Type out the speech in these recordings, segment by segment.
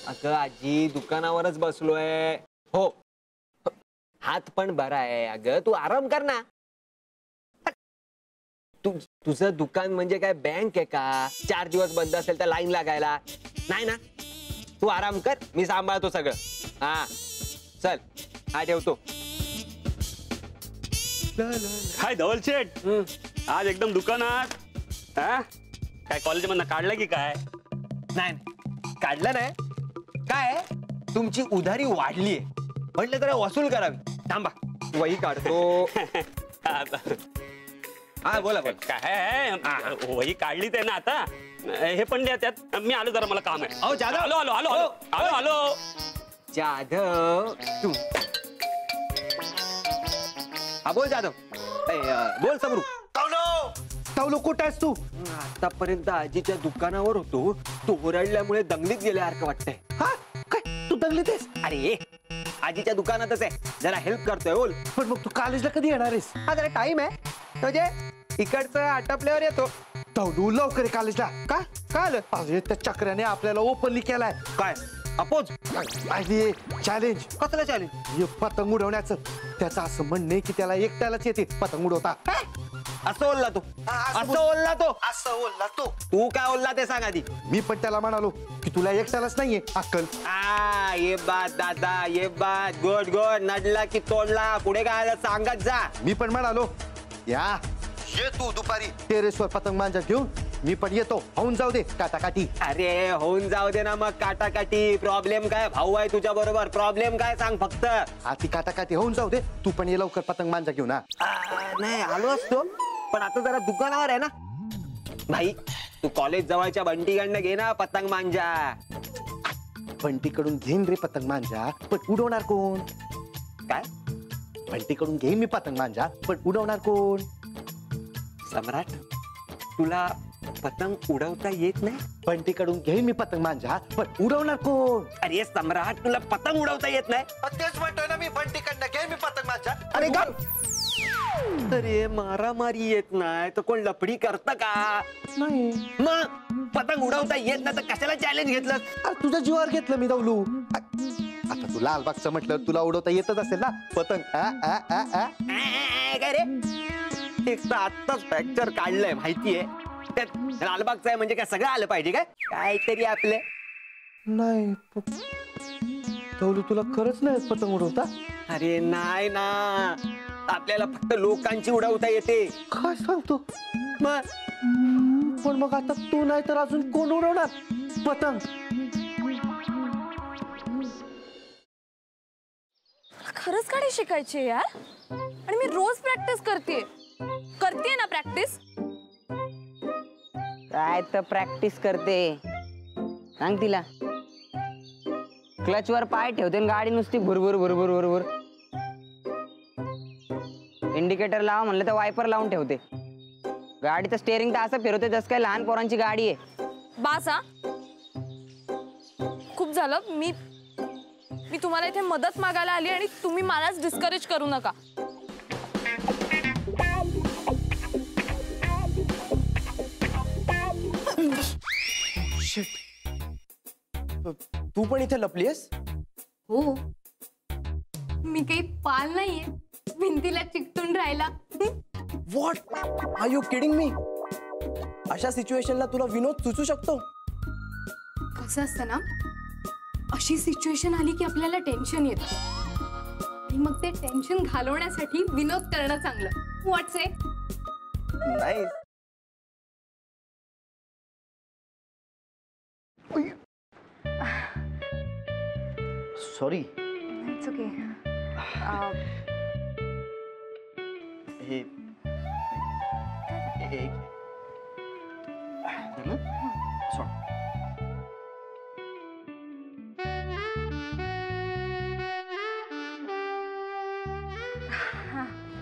अगं आजी दुकानावरच बसलोय. हो हात पण बरा आहे. अगं तू आराम कर ना. तुझं दुकान म्हणजे काय बँक आहे का? 4 दिवस बंद असेल तर लाईन लागायला नाही ना. तू आराम कर, मी सांभाळतो सगळं. हा चल, हा ठेवतो. काय धवल शेठ, आज एकदम दुकानात? काय कॉलेजमधनं काढलं की काय? नाही काढलं नाही. काय तुमची उधारी वाढलीये म्हटलं तर वसूल करावी. थांबा वही काढतो. हा बोला बोला. काय वही काढली ते ना आता. हे पण द्या त्यात. मी आलो जरा, मला काम आहे. अहो जाधव. आलो आलो आलो आलो आलो आलो. जाधव तू. हा बोल जाधव. बोल समरू. तावलो कुठं आहेस तू? आतापर्यंत आजीच्या दुकानावर होतो. तू ओरडल्यामुळे दंगलीत गेल्यासारखं वाटतंय. हा काय तू दंगलीतेस? अरे आजीच्या दुकानातच आहे, जरा हेल्प करतोय. बोल. पण मग तू कॉलेजला कधी येणार आहेस? हा जरा टाइम आहे म्हणजे इकडचं आटपल्यावर येतो. तावलू लवकर ये कॉलेजला. का काय आलं? अरे त्या चक्राने आपल्याला ओपनली केलाय. काय अपोज? अरे चॅलेंज. कसलं चॅलेंज? हे पतंग उडवण्याचं. त्याचं असं म्हणणं आहे की त्याला एकट्यालाच येते पतंग उडवता. असं बोलला तो. असं बोलला तो. असं बोलला तो. तू काय बोलला ते सांग आधी. मी पण त्याला म्हणालो की तुला एकट्यालाच नाहीये अक्कल. ये बात दादा, ये बात. Good good. नडला की तोडला. पुढे काय सांगत जा. मी पण म्हणालो या ये तू दुपारी टेरेसवर पतंग मांजा घेऊन. मी पण येतो. होऊन जाऊ दे काटाकाटी. अरे होऊन जाऊ दे ना मग काटाकाटी. प्रॉब्लेम काय? भाऊ आहे तुझ्या बरोबर. प्रॉब्लेम काय सांग फक्त. हा ती काटाकाटी होऊन जाऊ दे. तू पण ये लवकर पतंग मांजा घेऊन. नाही आलो असतो पण आता जरा दुकानावर आहे ना. भाई तू कॉलेज जवळच्या बंटीकडनं घे ना पतंग मांजा. बंटीकडून घेईन रे पतंग मांजा, पण उडवणार कोण? काय? बंटीकडून घेईन मी पतंग मांजा, पण उडवणार कोण? सम्राट तुला पतंग उडवता येत नाही? बंटीकडून घेईन मी पतंग मांजा, पण उडवणार कोण? अरे सम्राट तुला पतंग उडवता येत नाही? तेच म्हणतोय ना मी. बंटीकडनं घेईन मी पतंग मांजा. अरे गप. अरे मारामारी येत नाही तर कोण लपडी करत का? नाही. मग पतंग उडवता येत नाही तर कशाला चॅलेंज घेतलं? तुझ्या जीवावर घेतलं मी दवलू. आता तू लालबागचं म्हटलं तुला उडवता येतच असेल ना पतंग. काय रे? एक तर आत्ताच फ्रॅक्चर काढलंय माहितीये. त्यात लालबागचं आहे म्हणजे काय सगळं आलं पाहिजे काय? काहीतरी आपले. नाही दवलू तुला खरंच नाही पतंग उडवता? अरे नाही ना, आपल्याला फक्त लोकांची उडवता येते. काय सांगतो? मग पण मग आता तू नाही तर अजून कोण उडवणार पतंग? खरंच गाडी शिकायची यार. आणि मी रोज प्रॅक्टिस करते ना. प्रॅक्टिस काय तर प्रॅक्टिस करते सांग तिला. क्लचवर पाय ठेवते गाडी नुसती भुरभुर भुरभुर भुरभुर. इंडिकेटर लावा म्हणलं तर वायपर लावून ठेवते. गाडीचं स्टेअरिंग तर असं फिरवते जसं काय लहान पोरांची गाडी आहे. बासा खूप झालं. मी तुम्हाला इथे मदत मागायला आली आणि तुम्ही मलाच डिस्करेज करू नका. तू पण इथे लपलीयस? हो, मी काही पाल नाहीये भिंतीला चिकटून राहिला. What are you kidding me? अशा सिच्युएशनला तुला विनोद सुचू शकतो? कसं असतं ना, अशी सिच्युएशन आली की आपल्याला टेन्शन येतं आणि मग ते टेन्शन घालवण्यासाठी विनोद करणं चांगलं. व्हॉट्स इट? नाही. सॉरी. It's okay. हे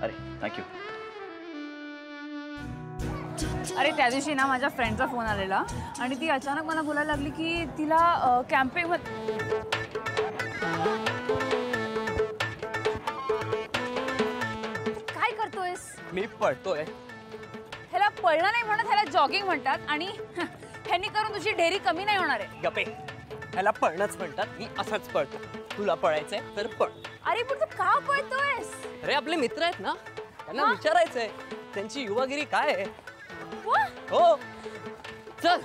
अरे थँक्यू. अरे त्या दिवशी ना माझ्या फ्रेंडचा फोन आलेला आणि ती अचानक मला बोलायला लागली की तिला कॅम्पिंग काय करतोयस? मी पळतोय. ह्याला पळणं नाही म्हणत, ह्याला जॉगिंग म्हणतात. आणि ह्यांनी करून तुझी ढेरी कमी नाही होणार आहे. गप्पे. ह्याला पळणंच म्हणतात. मी असाच पळतो. तुला पळायचंय तर पळ. अरे पण तू का पळतोयस? अरे आपले मित्र आहेत ना, त्यांना विचारायचंय त्यांची युवागिरी काय आहे. वा, हो चल